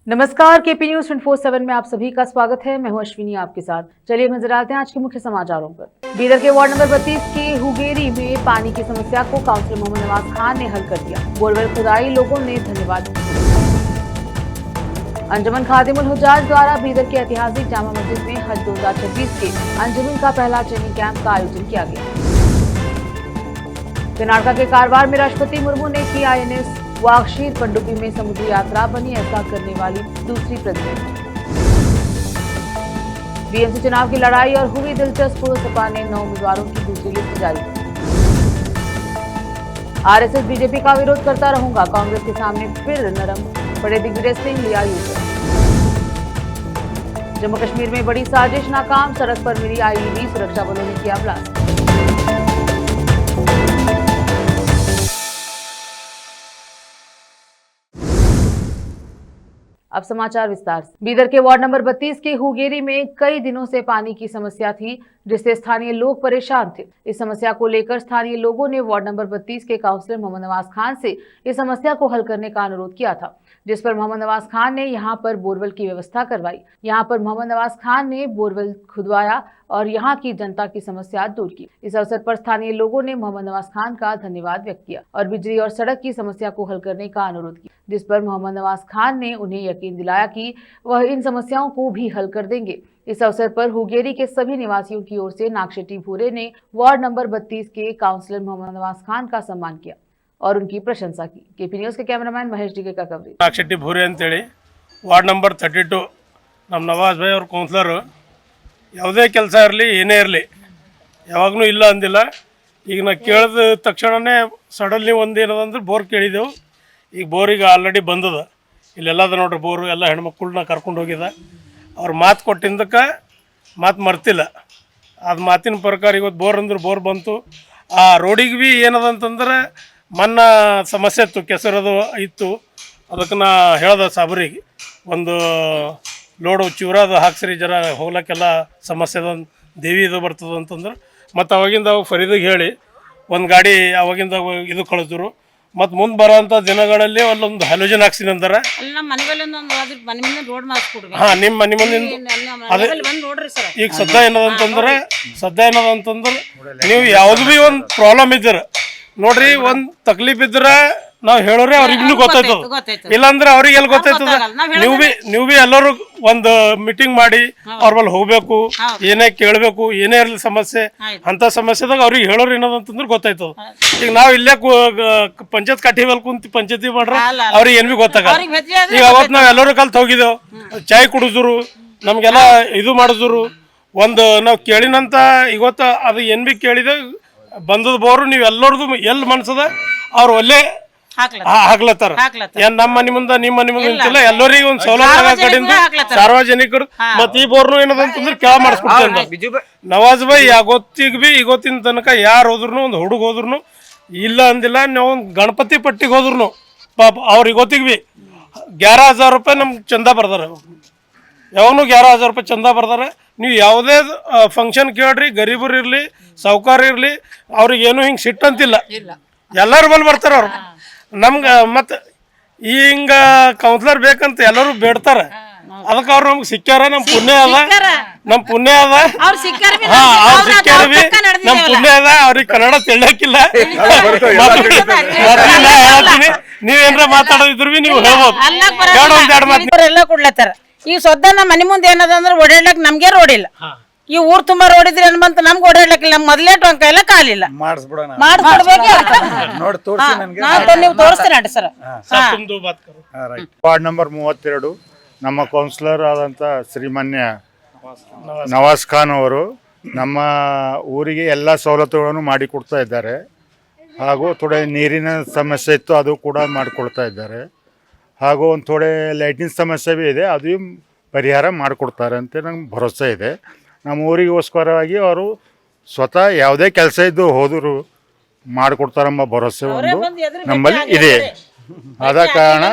नमस्कार, KP news 24/7 में आप सभी का स्वागत है। मैं हूं अश्विनी आपके साथ। चलिए नजर डालते हैं आज के मुख्य समाचारों पर। बीदर के वार्ड नंबर 32 के हुगेरी में पानी की समस्या को काउंसिलर मोहम्मद नवाज खान ने हल कर दिया। बोरवेल खुदाई लोगों ने धन्यवाद। अंजुमन खादिमुल हुज्जाज द्वारा बीदर के ऐतिहासिक जामा मस्जिद में हज 2026 के अंजुमन का पहला ट्रेनिंग कैंप का आयोजन किया गया। कर्नाटक के कारवार में राष्ट्रपति मुर्मू ने की INS वागशीर पनडुब्बी में समुद्री यात्रा बनी ऐसा करने वाली दूसरी प्रेसिडेंट। BMC चुनाव की लड़ाई और हुई दिलचस्प, सपा ने 9 उम्मीदवारों की दूसरी लिस्ट जारी की। RSS बीजेपी का विरोध करता रहूंगा, कांग्रेस के सामने फिर नरम पड़े दिग्विजय सिंह, लिया यूजर। जम्मू कश्मीर में बड़ी साजिश नाकाम, सड़क पर मिली IED, सुरक्षा बलों ने किया ब्लास्ट। अब समाचार विस्तार से। बीदर के वार्ड नंबर 32 के हुगेरी में कई दिनों से पानी की समस्या थी, जिससे स्थानीय लोग परेशान थे। इस समस्या को लेकर स्थानीय लोगों ने वार्ड नंबर 32 के काउंसिलर मोहम्मद नवाज खान से इस समस्या को हल करने का अनुरोध किया था, जिस पर मोहम्मद नवाज खान ने यहां पर बोरवेल की व्यवस्था करवाई। यहां पर मोहम्मद नवाज खान ने बोरवेल खुदवाया और यहां की जनता की समस्या दूर की। इस अवसर पर स्थानीय लोगों ने मोहम्मद नवाज खान का धन्यवाद व्यक्त किया और बिजली और सड़क की समस्या को हल करने का अनुरोध किया, जिस पर मोहम्मद नवाज खान ने उन्हें यकीन दिलाया कि वह इन समस्याओं को भी हल कर देंगे। इस अवसर पर हुगेरी के सभी निवासियों की ओर से नागशेट्टी भूरे ने वार्ड नंबर 32 के काउंसिलर मोहम्मद नवाज खान का सम्मान किया और उनकी प्रशंसा की। केपी न्यूज के कैमरामैन महेश डी का कवरेज। नागशेट्टी भूरे अंतೇಳಿ ವಾರ್ಡ್ ನಂಬರ್ 32 ನಮ್ಮ ನವಾಜ್ ಭಾಯ್ ಅವ್ರ ಕೌನ್ಸಿಲರ್ ಯಾವುದೇ ಕೆಲಸ ಇರಲಿ ಏನೇ ಇರಲಿ ಯಾವಾಗಲೂ ಇಲ್ಲ ಅಂದಿಲ್ಲ. ಈಗ ನಾ ಕೇಳಿದ ತಕ್ಷಣನೇ ಸಡನ್ಲಿ ಒಂದೇನದಂದ್ರೆ ಬೋರ್ ಕೇಳಿದೆವು. ಈಗ ಬೋರಿಗೆ ಆಲ್ರೆಡಿ ಬಂದದ, ಇಲ್ಲೆಲ್ಲದ ನೋಡ್ರಿ ಬೋರು ಎಲ್ಲ ಹೆಣ್ಮಕ್ಳನ್ನ ಕರ್ಕೊಂಡು ಹೋಗಿದ. ಅವ್ರು ಮಾತು ಕೊಟ್ಟಿದ್ದಕ್ಕೆ ಮಾತು ಮರ್ತಿಲ್ಲ. ಅದು ಮಾತಿನ ಪ್ರಕಾರ ಇವತ್ತು ಬೋರ್ ಅಂದ್ರೆ ಬೋರ್ ಬಂತು. ಆ ರೋಡಿಗೆ ಭೀ ಏನದಂತಂದ್ರೆ ಮನ್ನ ಸಮಸ್ಯೆ ಇತ್ತು, ಕೆಸರದು ಇತ್ತು. ಅದಕ್ಕೆ ನಾ ಹೇಳ್ದೆ ಸಾಬ್ರಿಗೆ, ಒಂದು ಲೋಡು ಚಿವರಾದು ಹಾಕ್ಸ್ರಿ, ಜರ ಹೋಗ್ಲಿಕ್ಕೆಲ್ಲ ಸಮಸ್ಯೆ ಅದ, ದೇವಿ ಇದು ಬರ್ತದೆ ಅಂತಂದ್ರೆ. ಮತ್ತು ಅವಾಗಿಂದ ಫರೀದಿಗೆ ಹೇಳಿ ಒಂದು ಗಾಡಿ ಅವಾಗಿಂದ ಇದು ಕಳಿಸಿದ್ರು. ಮತ್ತು ಮುಂದೆ ಬರೋಂಥ ದಿನಗಳಲ್ಲಿ ಅಲ್ಲೊಂದು ಹ್ಯಾಲೋಜನ್ ಹಾಕ್ಸಿನಿ ಅಂತಾರೆ. ಹಾಂ, ನಿಮ್ಮ ಮನೆ ಮುಂದಿನ ಅದೇ ಈಗ ಸದ್ಯ ಏನದಂತಂದ್ರೆ ನೀವು ಯಾವ್ದು ಭೀ ಒಂದು ಪ್ರಾಬ್ಲಮ್ ಇದ್ದೀರ ನೋಡ್ರಿ, ಒಂದು ತಕ್ಲೀಫ್ ಇದ್ರೆ ನಾವು ಹೇಳೋರಿ ಅವ್ರಿಗೆ ಇನ್ನೂ ಗೊತ್ತಾಯ್ತದ, ಇಲ್ಲಾಂದ್ರೆ ಅವ್ರಿಗೆ ಎಲ್ಲಿ ಗೊತ್ತಾಯ್ತದ. ನೀವು ಭೀ ಎಲ್ಲರೂ ಒಂದು ಮೀಟಿಂಗ್ ಮಾಡಿ ಅವ್ರ ಬಲ್ಲಿ ಹೋಗ್ಬೇಕು, ಏನೇ ಕೇಳಬೇಕು, ಏನೇ ಇರಲಿ ಸಮಸ್ಯೆ, ಅಂತ ಸಮಸ್ಯೆದಾಗ ಅವ್ರಿಗೆ ಹೇಳೋರು ಏನದಂತಂದ್ರೆ ಗೊತ್ತಾಯ್ತದ. ಈಗ ನಾವು ಇಲ್ಲೇ ಪಂಚಾಯತ್ ಕಟ್ಟಿ ಮೇಲೆ ಕುಂತು ಪಂಚಾಯತಿ ಮಾಡ್ರೆ ಅವ್ರಿಗೆ ಏನು ಭೀ ಗೊತ್ತಾಗಲ್ಲ. ಈಗ ಅವತ್ತು ನಾವು ಎಲ್ಲರೂ ಕಲ್ತು ಹೋಗಿದ್ದೇವು, ಚಾಯ್ ಕುಡಿದ್ರು, ನಮಗೆಲ್ಲ ಇದು ಮಾಡಿದ್ರು. ಒಂದು ನಾವು ಕೇಳಿನಂತ ಇವತ್ತು ಅದು ಏನು ಭೀ ಕೇಳಿದೆ ಬಂದದ ಬೋರು ನೀವು ಎಲ್ಲರದು ಎಲ್ಲಿ ಮನ್ಸದ ಅವ್ರು ಒಳ್ಳೆ ಹಾಕ್ಲತ್ತಾರ. ಏನ್ ನಮ್ಮ ಮನೆ ಮುಂದೆ ನಿಮ್ಮ ಮನೆ ಮುಂದೆ ಅಂತಿಲ್ಲ, ಎಲ್ಲರಿಗೂ ಒಂದು ಸೌಲಭ್ಯ ಕಡೆಯಿಂದ ಸಾರ್ವಜನಿಕರು. ಮತ್ ಈ ಬೋರ್ನು ಏನದಂತಂದ್ರೆ ಕೆಳ ಮಾಡಿಸ್ಕೊಡ್ತೇನೆ. ನವಾಜ್ ಭಾಯ್ ಯಾವತ್ತಿಗೆ ಭೀ ಇವತ್ತಿನ ತನಕ ಯಾರು ಹೋದ್ರು, ಒಂದು ಹುಡುಗ ಹೋದ್ರು ಇಲ್ಲ ಅಂದಿಲ್ಲ. ನಾವು ಒಂದು ಗಣಪತಿ ಪಟ್ಟಿಗೆ ಹೋದ್ರು ಪಾಪ ಅವ್ರು ಇವತ್ತಿಗೆ ಭೀ 11,000 ರೂಪಾಯಿ ನಮ್ಗೆ ಚಂದ ಬರ್ದಾರ. ಯಾವನು 11,000 ರೂಪಾಯಿ ಚಂದ ಬರ್ದಾರ. ನೀವು ಯಾವುದೇ ಫಂಕ್ಷನ್ ಕೇಳ್ರಿ, ಗರೀಬರು ಇರಲಿ ಸಾವುಕಾರ ಇರಲಿ, ಅವ್ರಿಗೇನು ಹಿಂಗೆ ಸಿಟ್ಟಂತಿಲ್ಲ, ಎಲ್ಲರ ಬಲ್ಲಿ ಬರ್ತಾರೆ ಅವ್ರು. ನಮ್ಗೆ ಮತ್ತು ಹಿಂಗ ಕೌನ್ಸಿಲರ್ ಬೇಕಂತ ಎಲ್ಲರೂ ಬೇಡ್ತಾರೆ. ಅದಕ್ಕೆ ಅವ್ರು ನಮ್ಗೆ ಸಿಕ್ಕ್ಯಾರ, ನಮ್ಮ ಪುಣ್ಯ ಅದ, ನಮ್ಮ ಪುಣ್ಯ ಅದ. ಹಾಂ, ಅವ್ರು ಸಿಕ್ಕ್ಯಾರ ಭೀ ನಮ್ಮ ಪುಣ್ಯ ಅದ. ಅವ್ರಿಗೆ ಕನ್ನಡ ತಿಳಕಿಲ್ಲ, ಹೇಳ್ತೀನಿ. ನೀವೇನ್ರ ಮಾತಾಡೋದಿದ್ರು ಭೀ ನೀವು ಹೇಳ್ಬೋದು. ಎಲ್ಲ ಕೊಡ್ಲತ್ತಾರ. ಈಗ ಸದ್ದ ನಮ್ಮ ಮನೆ ಮುಂದೆ ಏನದ ಅಂದ್ರೆ ಓಡಾಡ್ಲಕ್ ನಮ್ಗೆ ರೋಡ್ ಇಲ್ಲ. ಈ ಊರ್ ತುಂಬಾ ರೋಡ್ ಇದ್ರೆ ಏನ್ ಬಂತ ನಮ್ಗೆ ಓಡಾಡ್ಲಕ್ಕಿಲ್ಲ. ನಮ್ ಮೊದ್ಲೇ ಟೊಂಕ ಎಲ್ಲ ಕಾಲಿಲ್ಲ, ನೀವು ತೋರಿಸ್ತೀರಿ ಸರ್. ವಾರ್ಡ್ ನಂಬರ್ 32 ನಮ್ಮ ಕೌನ್ಸಿಲರ್ ಆದಂಥ ಶ್ರೀಮಾನ್ಯ ನವಾಜ್ ಖಾನ್ ಅವರು ನಮ್ಮ ಊರಿಗೆ ಎಲ್ಲ ಸವಲತ್ತುಗಳನ್ನು ಮಾಡಿಕೊಡ್ತಾ ಇದ್ದಾರೆ. ಹಾಗೂ ಥೋಡೆ ನೀರಿನ ಸಮಸ್ಯೆ ಇತ್ತು, ಅದು ಕೂಡ ಮಾಡಿಕೊಡ್ತಾ ಇದ್ದಾರೆ. ಹಾಗೂ ಒಂದು ಥೋಡೆ ಲೈಟಿನ ಸಮಸ್ಯೆ ಭೀ ಇದೆ, ಅದು ಪರಿಹಾರ ಮಾಡಿಕೊಡ್ತಾರೆ ಅಂತ ನಂಗೆ ಭರವಸೆ ಇದೆ. ನಮ್ಮ ಊರಿಗೋಸ್ಕರವಾಗಿ ಅವರು ಸ್ವತಃ ಯಾವುದೇ ಕೆಲಸ ಇದ್ದು ಹೋದರೂ ಮಾಡಿಕೊಡ್ತಾರೆಂಬ ಭರವಸೆ ಒಂದು ನಮ್ಮಲ್ಲಿ ಇದೆ. ಆದ ಕಾರಣ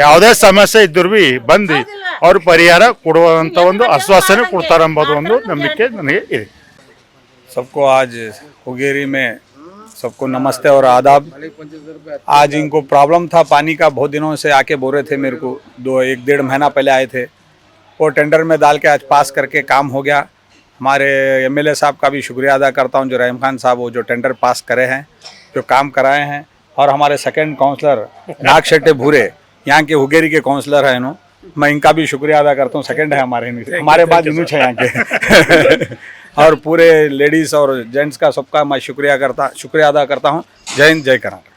ಯಾವುದೇ ಸಮಸ್ಯೆ ಇದ್ದರೂ ಭೀ ಬಂದು ಅವರು ಪರಿಹಾರ ಕೊಡುವಂಥ ಒಂದು ಆಶ್ವಾಸನೆ ಕೊಡ್ತಾರೆಂಬುದು ಒಂದು ನಂಬಿಕೆ ನನಗೆ ಇದೆ. सबको आज हुगेरी में सबको नमस्ते और आदाब। आज इनको प्रॉब्लम था पानी का, बहुत दिनों से आके बोल रहे थे मेरे को, 1-1.5 महीना पहले आए थे। वो टेंडर में डाल के आज पास करके काम हो गया। हमारे एमएलए साहब का भी शुक्रिया अदा करता हूं, जो रहीम खान साहब, वो जो टेंडर पास करे हैं, जो काम कराए हैं। और हमारे सेकंड काउंसलर नाग शेट्टी भूरे, यहाँ के हुगेरी के काउंसलर हैं इन्हों, मैं इनका भी शुक्रिया अदा करता हूँ। सेकंड है हमारे बाद इनुच है यहाँ के और पूरे लेडीज और जेंट्स का सबका मैं शुक्रिया अदा करता हूँ। जय हिंद, जय कर्नाटक।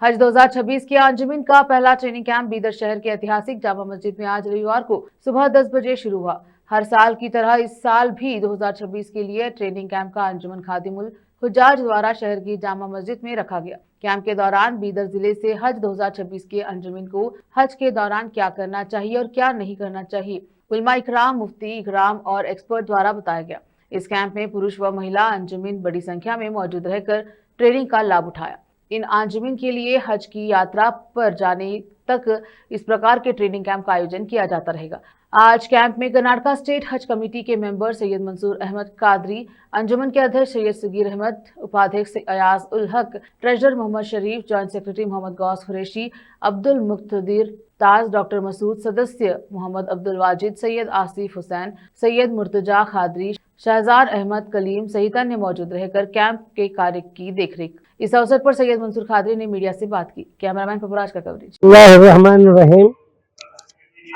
हज 2026 के अंजुमन का पहला ट्रेनिंग कैंप बीदर शहर के ऐतिहासिक जामा मस्जिद में आज रविवार को सुबह 10 बजे शुरू हुआ। हर साल की तरह इस साल भी 2026 के लिए ट्रेनिंग कैंप का अंजुमन खादिमुल हुज्जाज द्वारा शहर की जामा मस्जिद में रखा गया। कैंप के दौरान बीदर जिले से हज 2026 के अंजुमन को हज के दौरान क्या करना चाहिए और क्या नहीं करना चाहिए, उलमा इकराम, मुफ्ती इकराम और एक्सपर्ट द्वारा बताया गया। इस कैंप में पुरुष व महिला अंजुमन बड़ी संख्या में मौजूद रहकर ट्रेनिंग का लाभ उठाया। इन अंजुमन के लिए हज की यात्रा पर जाने तक इस प्रकार के ट्रेनिंग कैंप का आयोजन किया जाता रहेगा। आज कैंप में कर्नाटका स्टेट हज कमेटी के मेंबर सैयद मंसूर अहमद कादरी, अंजुमन के अध्यक्ष सैयद सगीर अहमद, उपाध्यक्ष अयाज उल हक, ट्रेजरर मोहम्मद शरीफ, जॉइंट सेक्रेटरी मोहम्मद गौस कुरैशी, अब्दुल मुक्तदिर ताज, डॉक्टर मसूद, सदस्य मोहम्मद अब्दुल वाजिद, सैयद आसिफ हुसैन, सैयद मुर्तजा खादरी, शहजाद अहमद कलीम सहित अन्य मौजूद रहकर कैंप के कार्य की देखरेख। इस अवसर पर सैयद मंसूर खादरी ने मीडिया से बात की। कैमरामैन पपुराज का कवरेज।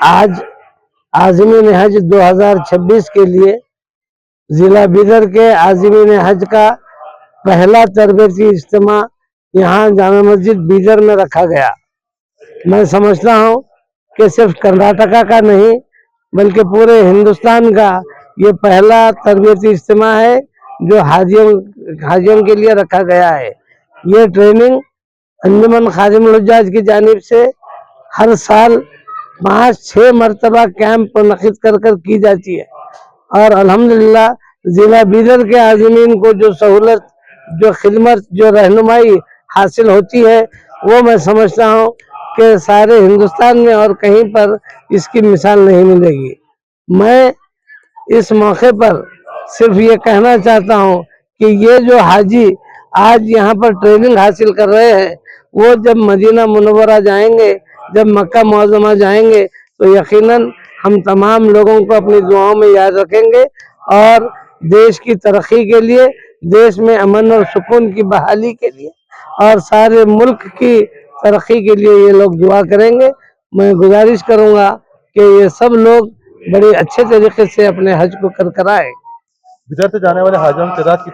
आज आज़मीन हज 2026 के लिए जिला बीदर के आज़मीन हज का पहला तरबीती इज्तिमा यहाँ जामा मस्जिद बीदर में रखा गया। मैं समझता हूँ कि सिर्फ कर्नाटका का नहीं बल्कि पूरे हिंदुस्तान का ये पहला तरबीती इज्तिमा है जो हाजियों के लिए रखा गया है। ये ट्रेनिंग अंजुमन खादिमुल हुज्जाज की जानिब से हर साल 5-6 मरतबा कैंप मुनक़िद कर की जाती है और अल्हम्दुलिल्लाह जिला बीदर के आज़मीन को जो सहूलत, जो खिदमत, जो रहनुमाई हासिल होती है, वो मैं समझता हूँ कि सारे हिंदुस्तान में और कहीं पर इसकी मिसाल नहीं मिलेगी। मैं इस मौके पर सिर्फ ये कहना चाहता हूँ कि ये जो हाजी आज यहाँ पर ट्रेनिंग हासिल कर रहे हैं, वो जब मदीना मुनव्वरा जाएंगे, जब मक्का मुअज़्ज़मा जाएंगे, तो यकीनन हम तमाम लोगों को अपनी दुआओं में याद रखेंगे और देश की तरक्की के लिए, देश में अमन और सुकून की बहाली के लिए और सारे मुल्क की तरक्की के लिए ये लोग दुआ करेंगे। मैं गुजारिश करूंगा कि ये सब लोग बड़े अच्छे तरीके से अपने हज को कराएं। बिदर से जाने वाले हाजियों की तादाद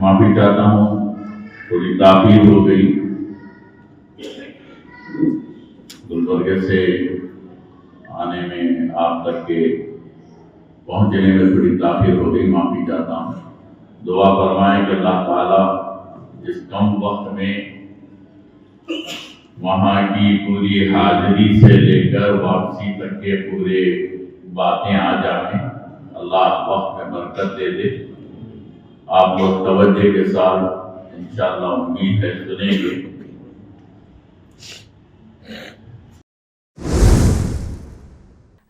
माफी चाहता हूँ, थोड़ी ताखीर हो गई, गुलबर्गे से आने में आप तक के पहुँचने में थोड़ी ताखीर हो गई, माफी चाहता हूँ। दुआ फरमाएं कि अल्लाह ताला इस कम वक्त में वहाँ की पूरी हाजिरी से लेकर वापसी तक के पूरे बातें आ जाएं, अल्लाह वक्त में बरकत दे दे। आप लोग तवज्जो के साथ इंशाअल्लाह उम्मीद है सुनेंगे।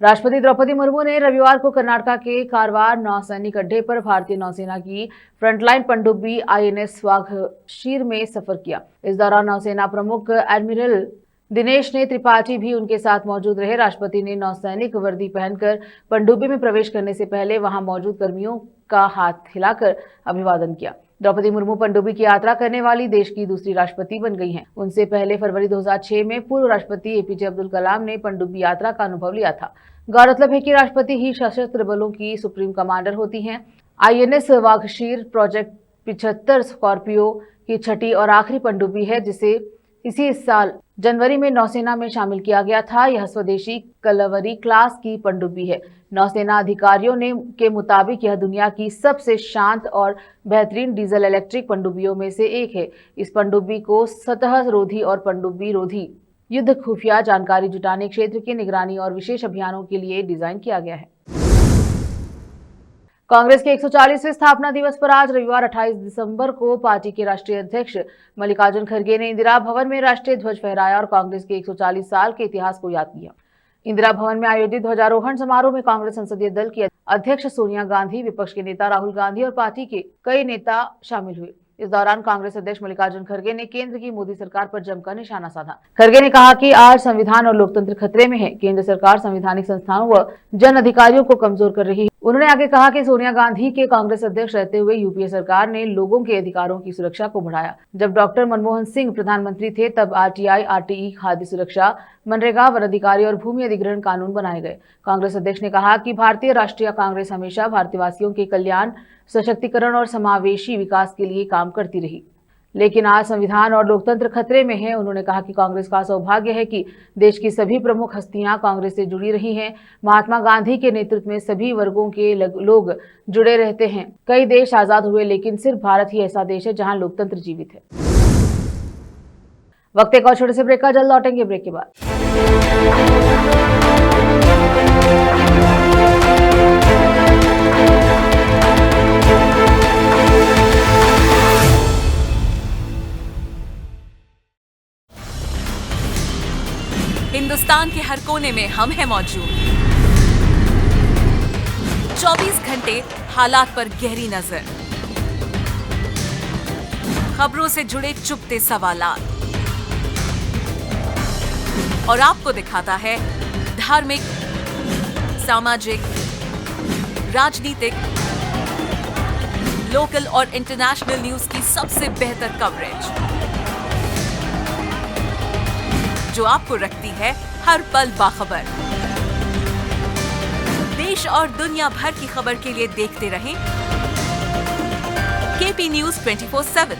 राष्ट्रपति द्रौपदी मुर्मू ने रविवार को कर्नाटक के कारवार नौसैनिक अड्डे पर भारतीय नौसेना की फ्रंटलाइन पनडुब्बी INS वाघशीर में सफर किया। इस दौरान नौसेना प्रमुख एडमिरल दिनेश ने त्रिपाठी भी उनके साथ मौजूद रहे। राष्ट्रपति ने नौसैनिक वर्दी पहनकर पनडुब्बी में प्रवेश करने से पहले वहां मौजूद कर्मियों का हाथ हिलाकर अभिवादन किया। द्रौपदी मुर्मू पनडुब्बी की यात्रा करने वाली देश की दूसरी राष्ट्रपति बन गई हैं। उनसे पहले फरवरी 2006 में पूर्व राष्ट्रपति APJ अब्दुल कलाम ने पनडुब्बी यात्रा का अनुभव लिया था। गौरतलब है कि राष्ट्रपति ही सशस्त्र बलों की सुप्रीम कमांडर होती हैं। INS वाघशीर प्रोजेक्ट 75 स्कॉर्पियो की छठी और आखिरी पनडुब्बी है, जिसे इसी साल जनवरी में नौसेना में शामिल किया गया था। यह स्वदेशी कलवरी क्लास की पनडुब्बी है। नौसेना अधिकारियों के मुताबिक यह दुनिया की सबसे शांत और बेहतरीन डीजल इलेक्ट्रिक पनडुब्बियों में से एक है। इस पनडुब्बी को सतह रोधी और पनडुब्बी रोधी युद्ध खुफिया जानकारी जुटाने क्षेत्र की निगरानी और विशेष अभियानों के लिए डिजाइन किया गया है। कांग्रेस के 140वें स्थापना दिवस पर आज रविवार 28 दिसंबर को पार्टी के राष्ट्रीय अध्यक्ष मल्लिकार्जुन खड़गे ने इंदिरा भवन में राष्ट्रीय ध्वज फहराया और कांग्रेस के 140 साल के इतिहास को याद किया। इंदिरा भवन में आयोजित ध्वजारोहण समारोह में कांग्रेस संसदीय दल की अध्यक्ष सोनिया गांधी, विपक्ष के नेता राहुल गांधी और पार्टी के कई नेता शामिल हुए। इस दौरान कांग्रेस अध्यक्ष मल्लिकार्जुन खड़गे ने केंद्र की मोदी सरकार पर जमकर निशाना साधा। खड़गे ने कहा कि आज संविधान और लोकतंत्र खतरे में है। केंद्र सरकार संवैधानिक संस्थानों व जन अधिकारियों को कमजोर कर रही है। उन्होंने आगे कहा कि सोनिया गांधी के कांग्रेस अध्यक्ष रहते हुए यूपीए सरकार ने लोगों के अधिकारों की सुरक्षा को बढ़ाया। जब डॉक्टर मनमोहन सिंह प्रधानमंत्री थे तब RTI, RTE, खाद्य सुरक्षा, मनरेगा, वन अधिकारी और भूमि अधिग्रहण कानून बनाए गए। कांग्रेस अध्यक्ष ने कहा कि भारतीय राष्ट्रीय कांग्रेस हमेशा भारतीयवासियों के कल्याण, सशक्तिकरण और समावेशी विकास के लिए काम करती रही, लेकिन आज संविधान और लोकतंत्र खतरे में है। उन्होंने कहा कि कांग्रेस का सौभाग्य है कि देश की सभी प्रमुख हस्तियां कांग्रेस से जुड़ी रही हैं। महात्मा गांधी के नेतृत्व में सभी वर्गों के लोग जुड़े रहते हैं। कई देश आजाद हुए, लेकिन सिर्फ भारत ही ऐसा देश है जहां लोकतंत्र जीवित है। वक्त एक और छोटे से ब्रेक का, जल्द लौटेंगे ब्रेक के बाद। हिंदुस्तान के हर कोने में हम हैं मौजूद। 24 घंटे हालात पर गहरी नजर, खबरों से जुड़े चुपते सवालात और आपको दिखाता है धार्मिक, सामाजिक, राजनीतिक, लोकल और इंटरनेशनल न्यूज की सबसे बेहतर कवरेज, जो आपको रखती है हर पल बाखबर। देश और दुनिया भर की खबर के लिए देखते रहें KP News 24/7।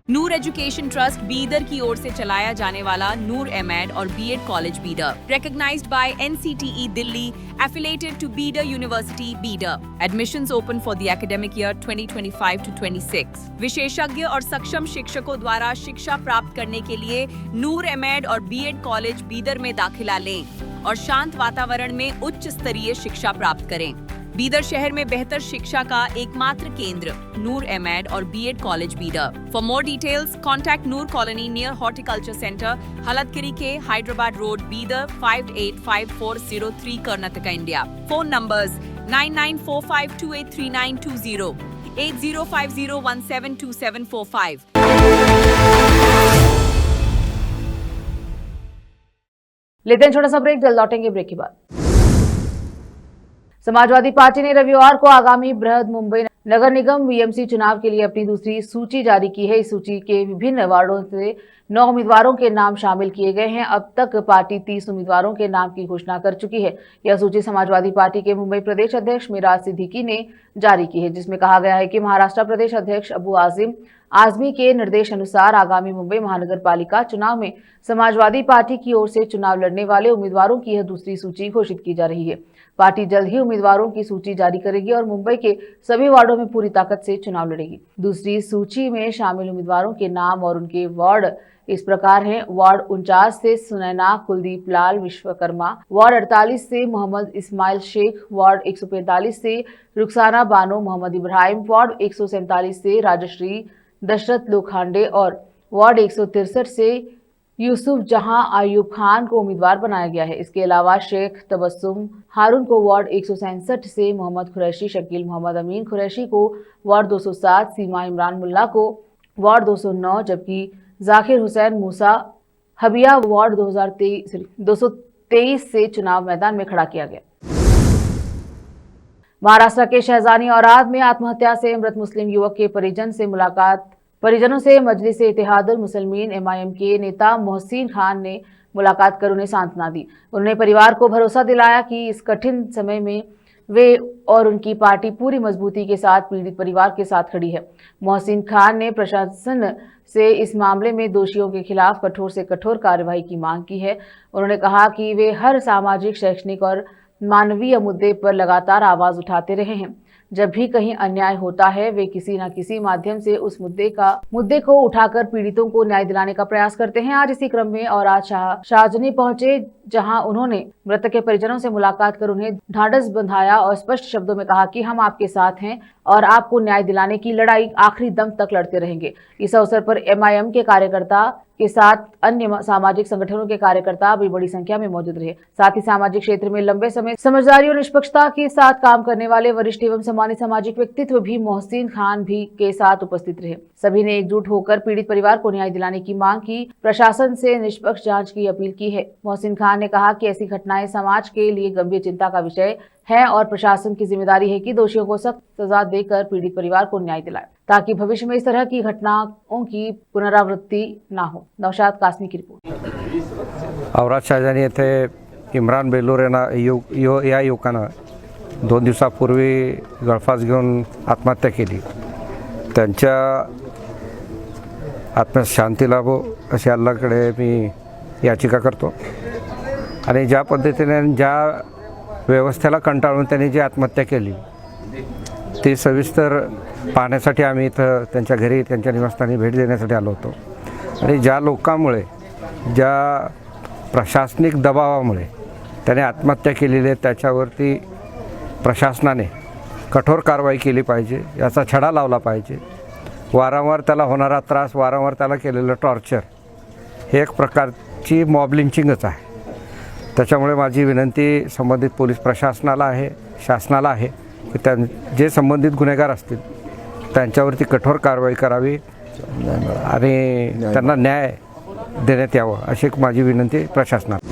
Noor education trust Bidar की ओर से चलाया जाने वाला नूर एमएड और BEd college Bidar, recognized by NCTE Delhi, affiliated to Bidar University, Bidar. Admissions open for the academic year 2025 to 26. विशेषज्ञ और सक्षम शिक्षकों द्वारा शिक्षा प्राप्त करने के लिए नूर एमएड और बीएड कॉलेज बीदर में दाखिला लें और शांत वातावरण में उच्च स्तरीय शिक्षा प्राप्त करें। बीदर शहर में बेहतर शिक्षा का एकमात्र केंद्र नूर एमएड और BEd college Bidar. For more details contact Noor colony near horticulture centre, Haladgiri के Hyderabad road, Bidar 585403 Karnataka, India. Phone numbers 9945283920, 8050172745। लेते हैं छोटा सा ब्रेक, जल्द लौटेंगे ब्रेक के बाद। समाजवादी पार्टी ने रविवार को आगामी बृहद मुंबई नगर निगम BMC चुनाव के लिए अपनी दूसरी सूची जारी की है। इस सूची के विभिन्न वार्डों से 9 उम्मीदवारों के नाम शामिल किए गए हैं। अब तक पार्टी 30 उम्मीदवारों के नाम की घोषणा कर चुकी है। यह सूची समाजवादी पार्टी के मुंबई प्रदेश अध्यक्ष मिराज सिद्दीकी ने जारी की है, जिसमें कहा गया है कि महाराष्ट्र प्रदेश अध्यक्ष अबू आजिम आजमी के निर्देश अनुसार आगामी मुंबई महानगर पालिका चुनाव में समाजवादी पार्टी की ओर से चुनाव लड़ने वाले उम्मीदवारों की यह दूसरी सूची घोषित की जा रही है। पार्टी जल्द ही उम्मीदवारों की सूची जारी करेगी और मुंबई के सभी वार्डों में पूरी ताकत से चुनाव लड़ेगी। दूसरी सूची में शामिल उम्मीदवारों के नाम और उनके वार्ड इस प्रकार हैं। वार्ड 49 से सुनैना कुलदीप लाल विश्वकर्मा, वार्ड 48 से मोहम्मद इस्माइल शेख, वार्ड 145 से रुखसाना बानो मोहम्मद इब्राहिम, वार्ड 147 से राजश्री दशरथ लोखंडे और वार्ड 163 से यूसुफ जहां अयूब खान को उम्मीदवार बनाया गया है। इसके अलावा शेख तबस्सुम हारून को वार्ड 167 से, मोहम्मद कुरैशी शकील मोहम्मद अमीन कुरैशी को वार्ड 207, सीमा इमरान मुल्ला को वार्ड 209, जबकि जाकिर हुसैन मूसा हबिया वार्ड 223 से चुनाव मैदान में खड़ा किया गया। महाराष्ट्र के शहजानी औराद में आत्महत्या से मृत मुस्लिम युवक के परिजनों से मजलिस इत्तेहादुल मुस्लिमीन MIM के नेता मोहसिन खान ने मुलाकात कर उन्हें सांत्वना दी। उन्होंने परिवार को भरोसा दिलाया कि इस कठिन समय में वे और उनकी पार्टी पूरी मजबूती के साथ पीड़ित परिवार के साथ खड़ी है। मोहसिन खान ने प्रशासन से इस मामले में दोषियों के खिलाफ कठोर से कठोर कार्रवाई की मांग की है। उन्होंने कहा कि वे हर सामाजिक, शैक्षणिक और मानवीय मुद्दे पर लगातार आवाज उठाते रहे हैं। जब भी कहीं अन्याय होता है वे किसी न किसी माध्यम से उस मुद्दे को उठाकर पीड़ितों को न्याय दिलाने का प्रयास करते हैं। आज इसी क्रम में और आज शाहजनी पहुंचे, जहां उन्होंने मृतक के परिजनों से मुलाकात कर उन्हें ढांढस बंधाया और स्पष्ट शब्दों में कहा कि हम आपके साथ हैं और आपको न्याय दिलाने की लड़ाई आखिरी दम तक लड़ते रहेंगे। इस अवसर पर MIM के कार्यकर्ता के साथ अन्य सामाजिक संगठनों के कार्यकर्ता भी बड़ी संख्या में मौजूद रहे। साथ ही सामाजिक क्षेत्र में लंबे समय समझदारी और निष्पक्षता के साथ काम करने वाले वरिष्ठ एवं सम्मानित सामाजिक व्यक्तित्व भी मोहसिन खान भी के साथ उपस्थित रहे। सभी ने एकजुट होकर पीड़ित परिवार को न्याय दिलाने की मांग की, प्रशासन से निष्पक्ष जांच की अपील की है। मोहसिन खान ने कहा कि ऐसी घटनाएं समाज के लिए गंभीर चिंता का विषय है और प्रशासन की जिम्मेदारी है कि दोषियों को सख्त सजा देकर पीड़ित परिवार को न्याय दिलाए, ताकि भविष्य में इस तरह की घटनाओं की पुनरावृत्ति न हो। नौशाद कासमी की रिपोर्ट। औराद शहाजानी येथे इम्रान बेलूर या युवकानं 2 दिवसापूर्वी गळफास घेऊन आत्महत्या केली। त्यांच्या आत्म्यास शांती लाभो अशी अल्लाकडे मी याचिका करतो आणि ज्या पद्धतीने ज्या व्यवस्थेला कंटाळून त्यांनी जी आत्महत्या केली ती सविस्तर पाहण्यासाठी आम्ही इथं त्यांच्या घरी, त्यांच्या निवासस्थानी भेट देण्यासाठी आलो होतो आणि ज्या लोकांमुळे, ज्या प्रशासनिक दबावामुळे त्याने आत्महत्या केलेली आहे त्याच्यावरती प्रशासनाने कठोर कारवाई केली पाहिजे, याचा छडा लावला पाहिजे। वारंवार त्याला होणारा त्रास, वारंवार त्याला केलेलं टॉर्चर हे एक प्रकारची मॉब लिंचिंगच आहे। त्याच्यामुळे माझी विनंती संबंधित पोलीस प्रशासनाला आहे, शासनाला आहे की जे संबंधित गुन्हेगार असतील त्यांच्यावरती कठोर कारवाई करावी आणि त्यांना न्याय देण्यात यावा अशी माझी विनंती प्रशासनाला।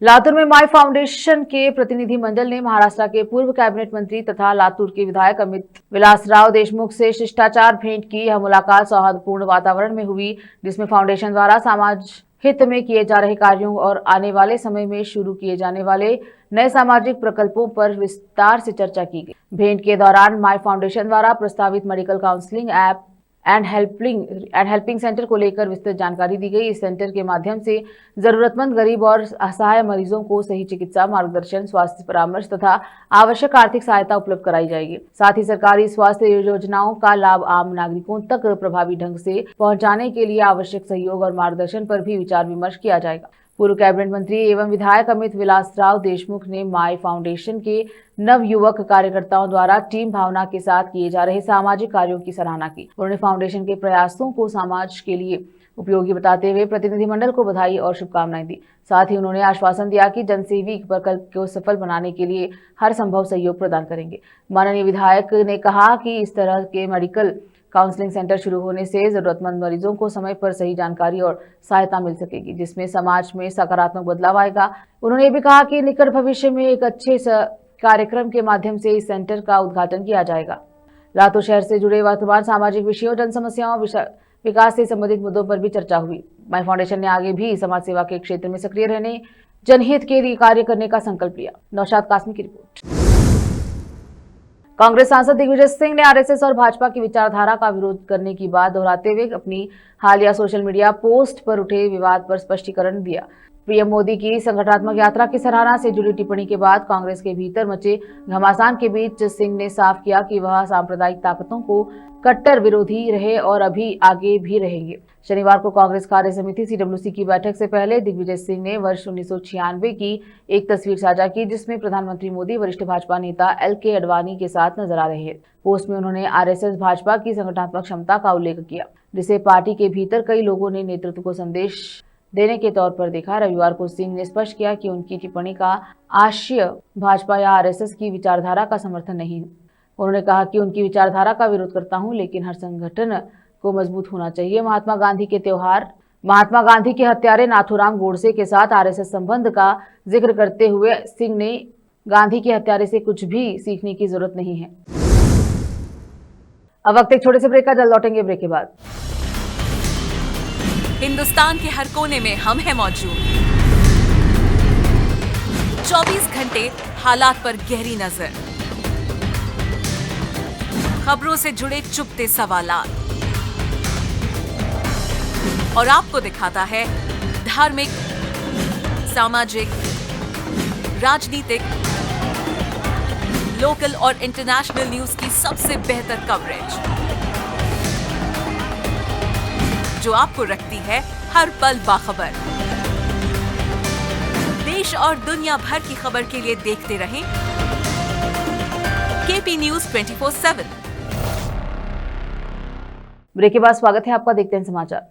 लातूर में माई फाउंडेशन के प्रतिनिधि मंडल ने महाराष्ट्र के पूर्व कैबिनेट मंत्री तथा लातूर के विधायक अमित विलासराव देशमुख से शिष्टाचार भेंट की। यह मुलाकात सौहार्दपूर्ण वातावरण में हुई, जिसमें फाउंडेशन द्वारा समाज हित में किए जा रहे कार्यों और आने वाले समय में शुरू किए जाने वाले नए सामाजिक प्रकल्पों पर विस्तार से चर्चा की गई। भेंट के दौरान माई फाउंडेशन द्वारा प्रस्तावित medical counselling app and helping centre को लेकर विस्तृत जानकारी दी गई। इस सेंटर के माध्यम से जरूरतमंद गरीब और असहाय मरीजों को सही चिकित्सा, मार्गदर्शन, स्वास्थ्य परामर्श तथा आवश्यक आर्थिक सहायता उपलब्ध कराई जाएगी। साथ ही सरकारी स्वास्थ्य योजनाओं का लाभ आम नागरिकों तक प्रभावी ढंग से पहुंचाने के लिए आवश्यक सहयोग और मार्गदर्शन पर भी विचार विमर्श किया जाएगा। पूर्व कैबिनेट मंत्री एवं विधायक अमित विलासराव देशमुख ने माई फाउंडेशन के नव युवक कार्यकर्ताओं द्वारा टीम भावना के साथ किए जा रहे सामाजिक कार्यों की सराहना की। उन्होंने फाउंडेशन के प्रयासों को समाज के लिए उपयोगी बताते हुए प्रतिनिधिमंडल को बधाई और शुभकामनाएं दी। साथ ही उन्होंने आश्वासन दिया कि जनसेवी प्रकल्प को सफल बनाने के लिए हर संभव सहयोग प्रदान करेंगे। माननीय विधायक ने कहा कि इस तरह के मेडिकल काउंसलिंग सेंटर शुरू होने से जरूरतमंद मरीजों को समय पर सही जानकारी और सहायता मिल सकेगी, जिसमें समाज में सकारात्मक बदलाव आएगा। उन्होंने ये भी कहा कि निकट भविष्य में एक अच्छे कार्यक्रम के माध्यम से इस सेंटर का उद्घाटन किया जाएगा। लातूर शहर से जुड़े वर्तमान सामाजिक विषयों, जन समस्याओं, विकास से संबंधित मुद्दों पर भी चर्चा हुई। माई फाउंडेशन ने आगे भी समाज सेवा के क्षेत्र में सक्रिय रहने, जनहित के लिए कार्य करने का संकल्प लिया। नौशाद कासमी की रिपोर्ट। कांग्रेस सांसद दिग्विजय सिंह ने आरएसएस और भाजपा की विचारधारा का विरोध करने की बात दोहराते हुए अपनी हालिया सोशल मीडिया पोस्ट पर उठे विवाद पर स्पष्टीकरण दिया। पीएम मोदी की संगठनात्मक यात्रा की सराहना से जुड़ी टिप्पणी के बाद कांग्रेस के भीतर मचे घमासान के बीच सिंह ने साफ किया कि वह सांप्रदायिक ताकतों को कट्टर विरोधी रहे और अभी आगे भी रहेंगे। शनिवार को कांग्रेस कार्य समिति सीडब्ल्यूसी की बैठक से पहले दिग्विजय सिंह ने वर्ष 1996 की एक तस्वीर साझा की, जिसमें प्रधानमंत्री मोदी वरिष्ठ भाजपा नेता LK अडवाणी के साथ नजर आ रहे हैं। पोस्ट में उन्होंने आरएसएस भाजपा की संगठनात्मक क्षमता का उल्लेख किया। जिसे पार्टी के भीतर कई लोगों ने नेतृत्व को संदेश देने के तौर पर देखा। रविवार को सिंह ने स्पष्ट किया कि उनकी टिप्पणी का आशय भाजपा या आरएसएस की विचारधारा का समर्थन नहीं। उन्होंने कहा कि उनकी विचारधारा का विरोध करता हूं, लेकिन हर संगठन को मजबूत होना चाहिए। महात्मा गांधी के हत्यारे नाथूराम गोडसे के साथ आरएसएस संबंध का जिक्र करते हुए सिंह ने गांधी के हत्यारे से कुछ भी सीखने की जरूरत नहीं है। अब वक्त एक छोटे से ब्रेक का, जल्द लौटेंगे ब्रेक के बाद। हिंदुस्तान के हर कोने में हम हैं मौजूद। 24 घंटे हालात पर गहरी नजर, खबरों से जुड़े चुपते सवालात, और आपको दिखाता है धार्मिक, सामाजिक, राजनीतिक, लोकल और इंटरनेशनल न्यूज की सबसे बेहतर कवरेज, जो आपको रखती है हर पल बाखबर। देश और दुनिया भर की खबर के लिए देखते रहें केपी न्यूज 24/7। ब्रेक के बाद स्वागत है आपका, देखते हैं समाचार।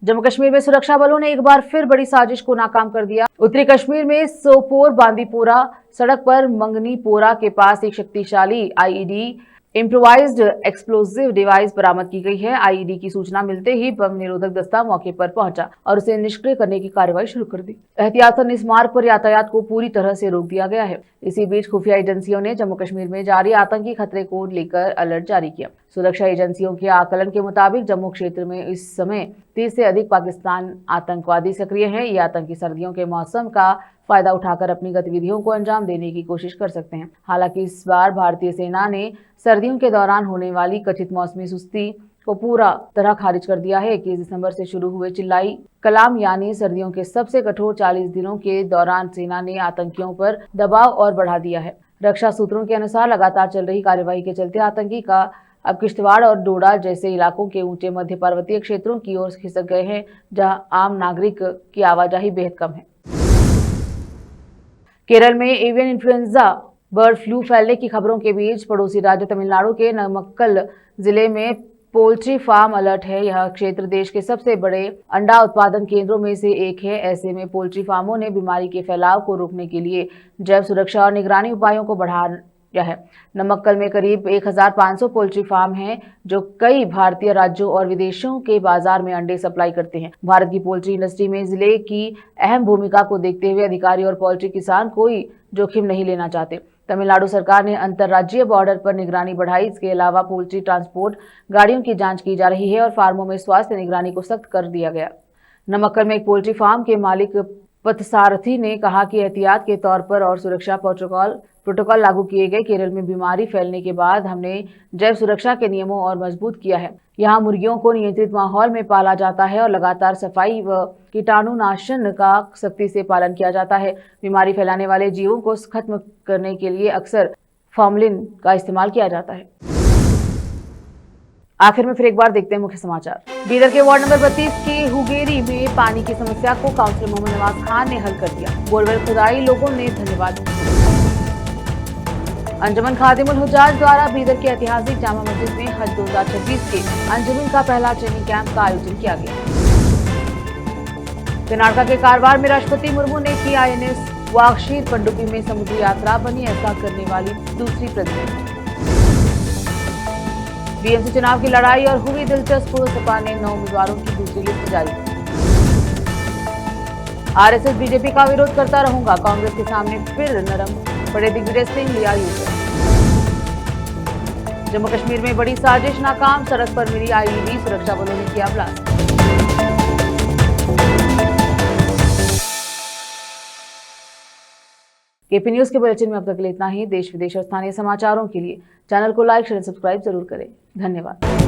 जम्मू कश्मीर में सुरक्षा बलों ने एक बार फिर बड़ी साजिश को नाकाम कर दिया। उत्तरी कश्मीर में सोपोर बांदीपोरा सड़क पर मंगनीपोरा के पास एक शक्तिशाली आईईडी इम्प्रोवाइज्ड एक्सप्लोसिव डिवाइस बरामद की गई है। आईईडी की सूचना मिलते ही बम निरोधक दस्ता मौके पर पहुंचा और उसे निष्क्रिय करने की कार्रवाई शुरू कर दी। एहतियातन इस मार्ग पर यातायात को पूरी तरह से रोक दिया गया है। इसी बीच खुफिया एजेंसियों ने जम्मू कश्मीर में जारी आतंकी खतरे को लेकर अलर्ट जारी किया। सुरक्षा एजेंसियों के आकलन के मुताबिक जम्मू क्षेत्र में इस समय 30 से अधिक पाकिस्तान आतंकवादी सक्रिय हैं। ये आतंकी सर्दियों के मौसम का फायदा उठाकर अपनी गतिविधियों को अंजाम देने की कोशिश कर सकते हैं। हालांकि इस बार भारतीय सेना ने सर्दियों के दौरान होने वाली कथित मौसमी सुस्ती को पूरा तरह खारिज कर दिया है। 21 दिसंबर से शुरू हुए चिल्लाई कलाम यानी सर्दियों के सबसे कठोर 40 दिनों के दौरान सेना ने आतंकियों पर दबाव और बढ़ा दिया है। रक्षा सूत्रों के अनुसार लगातार चल रही कार्यवाही के चलते आतंकी का अब किश्तवाड़ और डोडा जैसे इलाकों के ऊंचे मध्य पर्वतीय क्षेत्रों की ओर खिसक गए हैं, जहां आम नागरिक की आवाजाही बेहद कम है। केरल में एवियन इन्फ्लुएंजा बर्ड फ्लू फैलने की खबरों के बीच पड़ोसी राज्य तमिलनाडु के नमक्कल जिले में पोल्ट्री फार्म अलर्ट है। यह क्षेत्र देश के सबसे बड़े अंडा उत्पादन केंद्रों में से एक है। ऐसे में पोल्ट्री फार्मों ने बीमारी के फैलाव को रोकने के लिए जैव सुरक्षा और निगरानी उपायों को बढ़ाया है। नमक्कल में करीब 1500 पोल्ट्री फार्म हैं, जो कई भारतीय राज्यों और विदेशों के बाजार में अंडे सप्लाई करते हैं। भारत की पोल्ट्री इंडस्ट्री में जिले की अहम भूमिका को देखते हुए अधिकारी और पोल्ट्री किसान कोई जोखिम नहीं लेना चाहते। तमिलनाडु सरकार ने अंतर्राज्यीय बॉर्डर पर निगरानी बढ़ाई। इसके अलावा पोल्ट्री ट्रांसपोर्ट गाड़ियों की जांच की जा रही है और फार्मों में स्वास्थ्य निगरानी को सख्त कर दिया गया। नमक्कल में एक पोल्ट्री फार्म के मालिक पथसारथी ने कहा कि एहतियात के तौर पर और सुरक्षा प्रोटोकॉल लागू किए गए। केरल में बीमारी फैलने के बाद हमने जैव सुरक्षा के नियमों और मजबूत किया है। यहाँ मुर्गियों को नियंत्रित माहौल में पाला जाता है और लगातार सफाई व कीटाणुनाशन का सख्ती से पालन किया जाता है। बीमारी फैलाने वाले जीवों को खत्म करने के लिए अक्सर फॉर्मलिन का इस्तेमाल किया जाता है। आखिर में फिर एक बार देखते हैं मुख्य समाचार। बीदर के वार्ड नंबर 32 के हुगेरी में पानी की समस्या को काउंसिलर मोहम्मद नवाज खान ने हल कर दिया। बोरवेल खुदाई लोगों ने धन्यवाद। अंजुमन खादिमुल हुज्जाज द्वारा बीदर के ऐतिहासिक जामा मस्जिद में हज 2026 के अंजुमन का पहला ट्रेनिंग कैंप का आयोजन किया गया। कर्नाटक के कारवार में राष्ट्रपति मुर्मू ने की INS वागशीर पनडुब्बी में समुद्री यात्रा, बनी ऐसा करने वाली दूसरी प्रेसिडेंट। BMC चुनाव की लड़ाई और हुई दिलचस्प, सपा ने 9 उम्मीदवारों की दूसरी लिस्ट जारी। RSS बीजेपी का विरोध करता रहूंगा, कांग्रेस के सामने फिर नरम पड़े दिग्विजय सिंह, लिया यूजर। जम्मू कश्मीर में बड़ी साजिश नाकाम, सड़क पर मिली IED, सुरक्षा बलों ने किया ब्लास्ट। केपी न्यूज के बुलेटिन में अब तक इतना ही। देश विदेश और स्थानीय समाचारों के लिए चैनल को लाइक, शेयर, सब्सक्राइब जरूर करें। धन्यवाद।